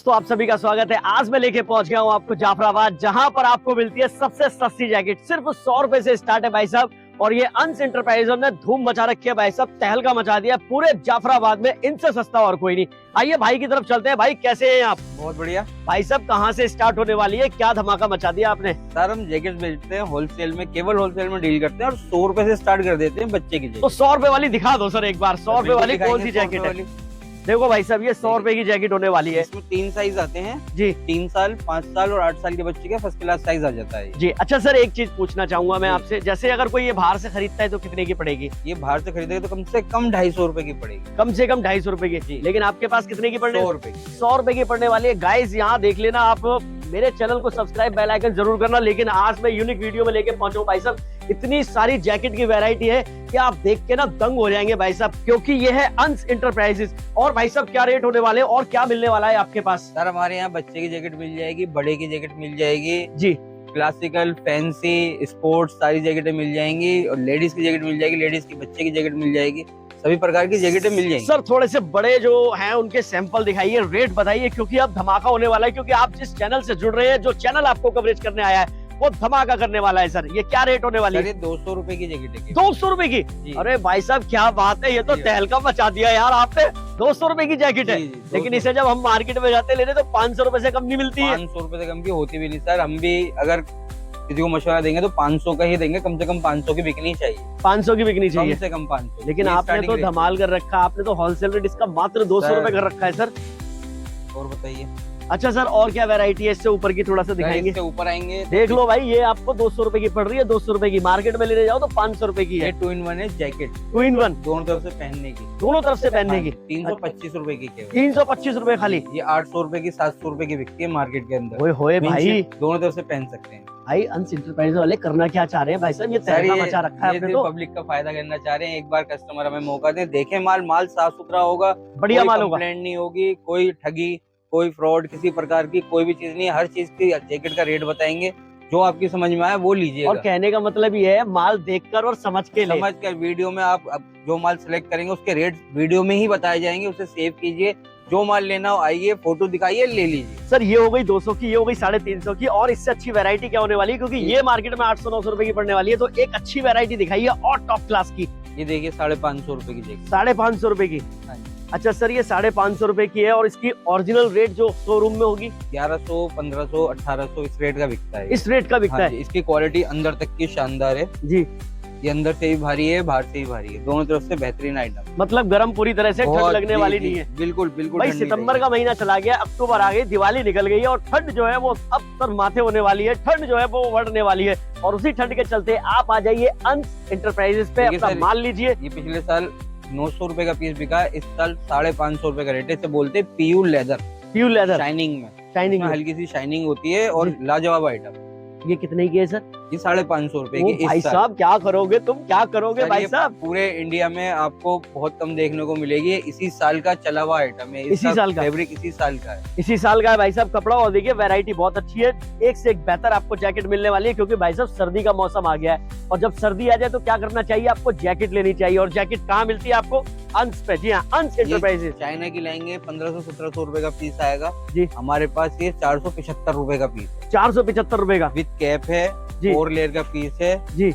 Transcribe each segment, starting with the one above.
दोस्तों, आप सभी का स्वागत है। आज मैं लेके पहुंच गया हूं आपको जाफराबाद, जहां पर आपको मिलती है सबसे सस्ती जैकेट। सिर्फ 100 रुपए से स्टार्ट है भाई साहब। और ये अंश इंटरप्राइजेज ने धूम मचा रखी है भाई साहब, तहलका मचा दिया पूरे जाफराबाद में। इनसे सस्ता और कोई नहीं। आइए भाई की तरफ चलते हैं। भाई कैसे हैं आप? बहुत बढ़िया भाई साहब, कहाँ से स्टार्ट होने वाली है? क्या धमाका मचा दिया आपने? सर, हम जैकेट बेचते हैं होलसेल में, केवल होलसेल में डील करते हैं और 100 रुपए से स्टार्ट कर देते हैं बच्चे की जैकेट। तो 100 रुपए वाली दिखा दो सर एक बार। 100 रुपए वाली कौन सी जैकेट है? देखो भाई साहब, ये 100 रुपए की जैकेट होने वाली है। इसमें 3 साइज आते हैं जी। 3 साल, 5 साल और 8 साल के बच्चे का फर्स्ट क्लास साइज आ जाता है जी। अच्छा सर, एक चीज पूछना चाहूंगा मैं आपसे, जैसे अगर कोई ये बाहर से खरीदता है तो कितने की पड़ेगी? ये बाहर से खरीदेगा तो कम से कम 250 रुपए की पड़ेगी। कम से कम 250 रुपए की। लेकिन आपके पास कितने की पड़ने? 100 रुपए की। 100 रुपए की पड़ने वाली है। गाइस यहाँ देख लेना आप। मेरे चैनल को सब्सक्राइब, बेल आइकन जरूर करना। लेकिन आज मैं यूनिक वीडियो में लेके पहुंचा हूं भाई साहब। इतनी सारी जैकेट की वैरायटी है कि आप देख के ना दंग हो जाएंगे भाई साहब, क्योंकि ये है अंश इंटरप्राइजेस। और भाई साहब, क्या रेट होने वाले और क्या मिलने वाला है आपके पास? सर, हमारे यहाँ बच्चे की जैकेट मिल जाएगी, बड़े की जैकेट मिल जाएगी जी। क्लासिकल, फैंसी, स्पोर्ट्स सारी जैकेटें मिल जाएंगी। और लेडीज की जैकेट मिल जाएगी, लेडीज की बच्चे की जैकेट मिल जाएगी। सभी प्रकार की जैकेटें मिल जाएंगी। सर, थोड़े से बड़े जो हैं उनके सैंपल दिखाइए, रेट बताइए, क्योंकि अब धमाका होने वाला है। क्योंकि आप जिस चैनल से जुड़ रहे हैं, जो चैनल आपको कवरेज करने आया है, वो धमाका करने वाला है। सर, ये क्या रेट होने वाली है? 200 रुपए की जैकेट है। 200 रुपए की? अरे भाई साहब, क्या बात है! ये तो तहलका मचा दिया यार आपने। 200 रुपए की जैकेट है। लेकिन इसे जब हम मार्केट में जाते लेने तो 500 रुपए से कम नहीं मिलती है। 500 रुपए से कम की होती भी नहीं सर। हम भी अगर किसी को मशवरा देंगे तो 500 का ही देंगे। कम से कम 500 की बिकनी चाहिए। 500 की बिकनी चाहिए, कम से कम 500। लेकिन आपने तो धमाल कर रखा। आपने तो होलसेल रेट इसका मात्र 200 रुपए कर रखा है सर। और बताइए। अच्छा सर, और क्या वैरायटी है इससे ऊपर की? थोड़ा सा दिखाएंगे। इससे ऊपर आएंगे देख लो भाई, ये आपको 200 रुपए की पड़ रही है। 200 रुपए की मार्केट में लेने जाओ तो 500 रुपए की है। 2 in 1 है जैकेट। 2 in 1 दोनों तरफ से पहनने की। दोनों तरफ से पहनने की 325 रुपए की केवल। 325 रुपए खाली? ये 800 रुपए की, 700 रुपए की बिकती है मार्केट के अंदर। ओए होए भाई, दोनों तरफ से पहन सकते हैं भाई। अंश इंटरप्राइजेज वाले करना क्या चाह रहे हैं भाई साहब? ये तहलका मचा रखा है आपने तो। पब्लिक का फायदा करना चाह रहे हैं। एक बार कस्टमर हमें मौका दे, देखे माल साफ सुथरा होगा, बढ़िया माल होगा, कंप्लेंट नहीं होगी, कोई ठगी, कोई फ्रॉड, किसी प्रकार की कोई भी चीज नहीं। हर चीज की जैकेट का रेट बताएंगे, जो आपकी समझ में आए वो लीजिएगा। और कहने का मतलब ये है, माल देखकर और समझ कर वीडियो में आप जो माल सिलेक्ट करेंगे उसके रेट वीडियो में ही बताए जाएंगे। उसे सेव कीजिए, जो माल लेना हो आइए, फोटो दिखाइए, ले लीजिए। सर, ये हो गई 200 की, ये हो गई 350 की। और इससे अच्छी वैरायटी क्या होने वाली है? क्योंकि ये मार्केट में 800-900 रुपए की पड़ने वाली है। तो एक अच्छी वैरायटी दिखाइए और टॉप क्लास की। ये देखिए 550 रुपए की जैकेट। 550 रुपए की? अच्छा सर, ये 550 रुपए की है। और इसकी ओरिजिनल रेट जो शोरूम में होगी? 1100, 1500, 1800 इस रेट का बिकता है। इस रेट का बिकता है? इसकी क्वालिटी अंदर तक की शानदार है जी। ये अंदर से भी भारी है, बाहर से भी भारी है, दोनों तरफ से बेहतरीन आइटम। मतलब गर्म पूरी तरह से, ठंड लगने वाली नहीं है? बिल्कुल बिल्कुल। भाई, सितंबर का महीना चला गया, अक्टूबर आ गई, दिवाली निकल गई है और ठंड जो है वो अब सर माथे होने वाली है। ठंड जो है वो बढ़ने वाली है। और उसी ठंड के चलते आप आ जाइए अंश इंटरप्राइजेस पे, अपना माल लीजिए। ये पिछले साल 900 रुपए का पीस बिका है, इस साल 550 रुपए का रेट है। इसे बोलते हैं PU leather. PU leather shining में हल्की सी शाइनिंग होती है और लाजवाब आइटम। ये कितने की है सर? ये 550 रुपए की। भाई साहब, क्या करोगे तुम, क्या करोगे भाई साहब? पूरे इंडिया में आपको बहुत कम देखने को मिलेगी। इसी साल का चला हुआ आइटम है। इसी साल का फैब्रिक इसी साल का है। इसी साल का है भाई साहब कपड़ा। और देखिए वैरायटी बहुत अच्छी है, एक से एक बेहतर आपको जैकेट मिलने वाली है। क्योंकि भाई साहब सर्दी का मौसम आ गया है, और जब सर्दी आ जाए तो क्या करना चाहिए? आपको जैकेट लेनी चाहिए। और जैकेट कहाँ मिलती है आपको? अंश पे। जी हाँ, अंश इंटरप्राइजेस। चाइना की लाएंगे 1500-1700 रुपए का पीस आएगा जी। हमारे पास ये 475 रुपए का पीस है। 475 रुपए का विद कैप है, 4 लेयर का पीस है जी।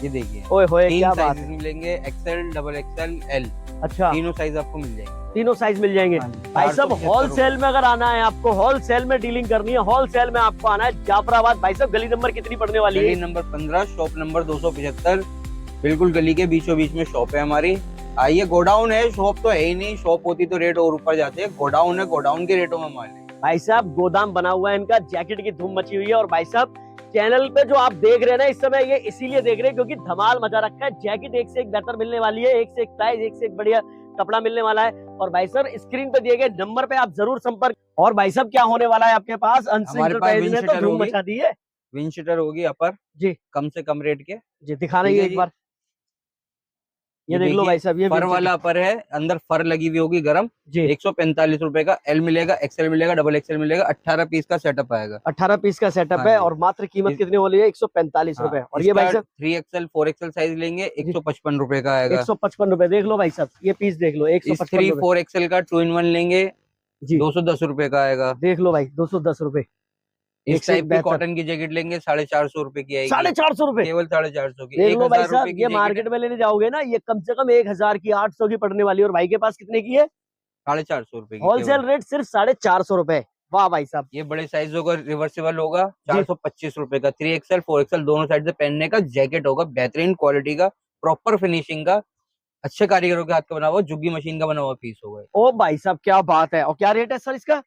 ये देखिए, ओए होए, 3 साइज मिलेंगे, एक्सएल, डबल एक्सएल, एल। अच्छा, तीनों साइज आपको मिल जाएंगे। तीनों साइज मिल जाएंगे भाई साहब। होलसेल में अगर आना है आपको, होलसेल में डीलिंग करनी है, होलसेल में आपको आना है जाफराबाद। भाई साहब, गली नंबर कितनी पड़ने वाली है? गली नंबर 15, शॉप नंबर 275। बिल्कुल गली के बीचों बीच में शॉप है हमारी। आइए, गोडाउन है, शॉप तो है ही नहीं। शॉप होती तो रेट और ऊपर जाते हैं। गोडाउन है, गोडाउन के रेटों में माल है भाई साहब। गोदाम बना हुआ है इनका, जैकेट की धूम मची हुई है। और भाई साहब, चैनल पे जो आप देख रहे हैं ना इस समय, ये इसीलिए देख रहे हैं क्योंकि धमाल मचा रखा है। जैकेट एक से एक बेहतर मिलने वाली है, एक से एक प्राइस, एक से एक बढ़िया कपड़ा मिलने वाला है। और भाई सर, स्क्रीन पे दिए गए नंबर पे आप जरूर संपर्क। और भाई साहब, क्या होने वाला है आपके पास? अंश इंटरप्राइजेज ने तो धूम मचा दी है। विंड शीटर होगी अपर जी, कम से कम रेट के जी। दिखा रही है एक बार, ये देख लो भाई साहब। ये फर वाला अपर है, अंदर फर लगी हुई होगी गरम जी। 145 रुपए का एल मिलेगा, एक्सएल मिलेगा, डबल एक्सएल मिलेगा। 18 पीस का सेटअप आएगा। 18 पीस का सेटअप है। और मात्र कीमत कितनी वाली है? 145 रुपए। और ये भाई साहब 3XL 4XL साइज लेंगे, 155 रुपए का आएगा। 155 रुपए। देख लो भाई साहब, ये पीस देख लो, 155। 4XL का 2 in 1 लेंगे, जी 210 रुपए का आएगा। देख लो भाई 210 रुपए। एक इस से एक टाइप की बेहतर। कॉटन की जैकेट लेंगे 450 रुपए की आएगी, 450 रुपए। केवल 450 की। देख एक लो भाई 1000 रुपए साहब, की ये जैकेट है मार्केट में लेने जाओगे ना, ये कम से कम 1000 की, 800 की पड़ने वाली है। और भाई के पास कितने की है? 450 रुपए की केवल। होलसेल रेट सिर्फ 450 रुपए। वाह भाई साहब। ये बड़े साइजों का रिवर्सिबल होगा, जी 425 रुपए का। 3XL 4XL दोनों साइड से पहनने का जैकेट होगा, बेहतरीन क्वालिटी का, प्रॉपर फिनिशिंग का, अच्छे कारीगरों के हाथ का बना हुआ, जुग्गी मशीन का बना हुआ पीस होगा। ओ भाई साहब क्या बात है। और क्या रेट है सर इसका?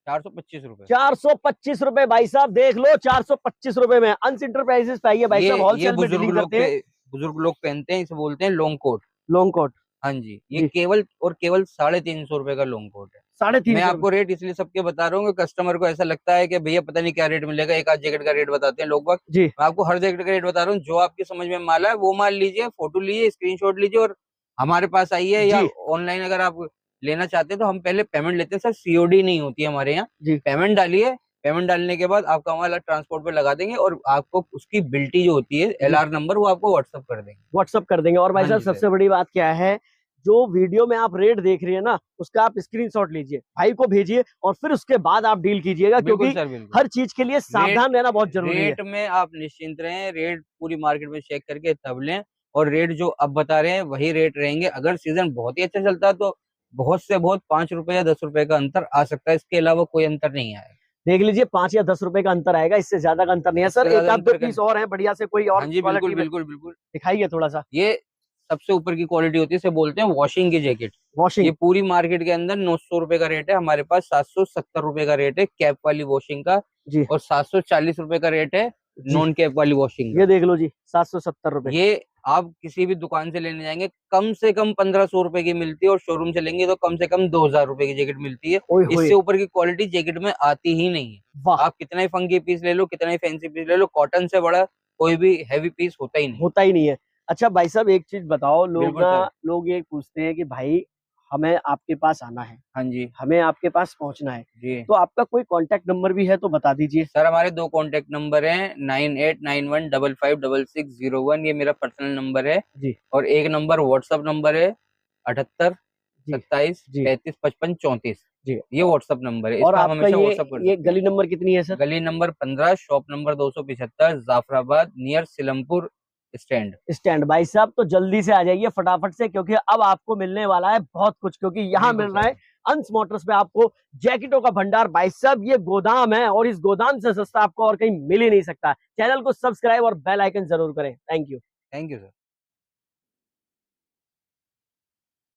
425 रुपए। 425 रुपए भाई साहब, देख लो 425 रुपए में। अंश इंटरप्राइजेस पाइए भाई साहब, ये होलसेल में डीलिंग करते हैं। बुजुर्ग लोग पहनते हैं, इसे बोलते हैं लॉन्ग कोट। Long coat. हाँ जी, ये जी केवल और केवल 350 रुपए का लॉन्ग कोट है। मैं 350 आपको रेट इसलिए सबके बता रहा हूँ कि कस्टमर को ऐसा लगता है कि भैया पता नहीं क्या रेट मिलेगा, एक आध जैकेट का रेट बताते हैं लोग बाग। जी मैं आपको हर जैकेट का रेट बता रहा हूँ, जो आपकी समझ में माल है वो माल लीजिए, फोटो लीजिए, स्क्रीनशॉट लीजिए और हमारे पास आइए, या जी ऑनलाइन अगर आप लेना चाहते हैं तो हम पहले पेमेंट लेते हैं सर, सीओडी नहीं होती है हमारे यहाँ। जी पेमेंट डालिए, पेमेंट डालने के बाद आपका माल ट्रांसपोर्ट पे लगा देंगे और आपको उसकी बिल्टी जो होती है, जी LR नंबर, वो आपको व्हाट्सअप कर देंगे। व्हाट्सअप कर देंगे। और भाई हाँ साहब जी सर, सबसे बड़ी बात क्या है, जो वीडियो में आप रेट देख रही है ना, उसका आप स्क्रीनशॉट लीजिए, भाई को भेजिए और फिर उसके बाद आप डील कीजिएगा, बिल्कुल क्योंकि सर, बिल्कुल। हर चीज के लिए रेट सावधान रहना बहुत जरूरी है। रेट में आप निश्चिंत रहें, रेट पूरी मार्केट में चेक करके तब लें, और रेट जो अब बता रहे हैं वही रेट रहेंगे। अगर सीजन बहुत ही अच्छा चलता है तो बहुत से बहुत 5 रुपए या 10 रुपए का अंतर आ सकता है, इसके अलावा कोई अंतर नहीं आएगा। देख लीजिए 5 या 10 रुपए का अंतर आएगा, इससे ज्यादा का अंतर नहीं है सर। इससे एक ज्यादा आध दो अंतर का। पीस और है बढ़िया से, कोई और हाँ जी, बिल्कुल क्वालिटी में बिल्कुल बिल्कुल। दिखाइए थोड़ा सा। ये सबसे ऊपर की क्वालिटी होती है, इसे बोलते हैं वॉशिंग की जैकेट। ये वॉशिंग। पूरी मार्केट के अंदर 900 रुपए का रेट है, हमारे पास 770 रुपए का रेट है कैप वाली वॉशिंग का, जी और 740 रुपए का रेट है जी नॉन कैप वाली वॉशिंग का। ये देख लो जी 770 रुपए। ये आप किसी भी दुकान से लेने जाएंगे कम से कम 1500 रुपए की मिलती है, और शोरूम से लेंगे तो कम से कम 2000 रुपए की जैकेट मिलती है। ओए होए। इससे ऊपर की क्वालिटी जैकेट में आती ही नहीं है। वाह। आप कितना ही फंकी पीस ले लो, कितना ही फैंसी पीस ले लो, कॉटन से बड़ा कोई भी हैवी पीस होता ही नहीं। होता ही नहीं है। अच्छा भाई साहब एक चीज बताओ, बिल्कुल सर। लोग ये पूछते हैं कि भाई हमें आपके पास आना है, हाँ जी हमें आपके पास पहुंचना है, जी तो आपका कोई कांटेक्ट नंबर भी है तो बता दीजिए। सर, हमारे 2 कांटेक्ट नंबर हैं, 9891556601, ये मेरा पर्सनल नंबर है। जी और एक नंबर व्हाट्सअप नंबर है, 78 जी 27 जी 35 55 34। जी। ये व्हाट्सअप नंबर है, इस और पर आप आपका हमेशा व्हाट्सअप कर ये सकते हैं। गली नंबर कितनी है सर? गली number 15, shop number 275, Jafrabad, near Seelampur stand. Stand. भाई साहब तो जल्दी से आ जाइए फटाफट से, क्योंकि अब आपको मिलने वाला है बहुत कुछ, क्योंकि यहाँ बिल्कुल मिल रहा सर। है अंश मोटर्स पे आपको जैकेटों का भंडार। भाई साहब ये गोदाम है और इस गोदाम से सस्ता आपको और कहीं मिल ही नहीं सकता। चैनल को सब्सक्राइब और बेल आइकन जरूर करें। Thank you. Thank you sir.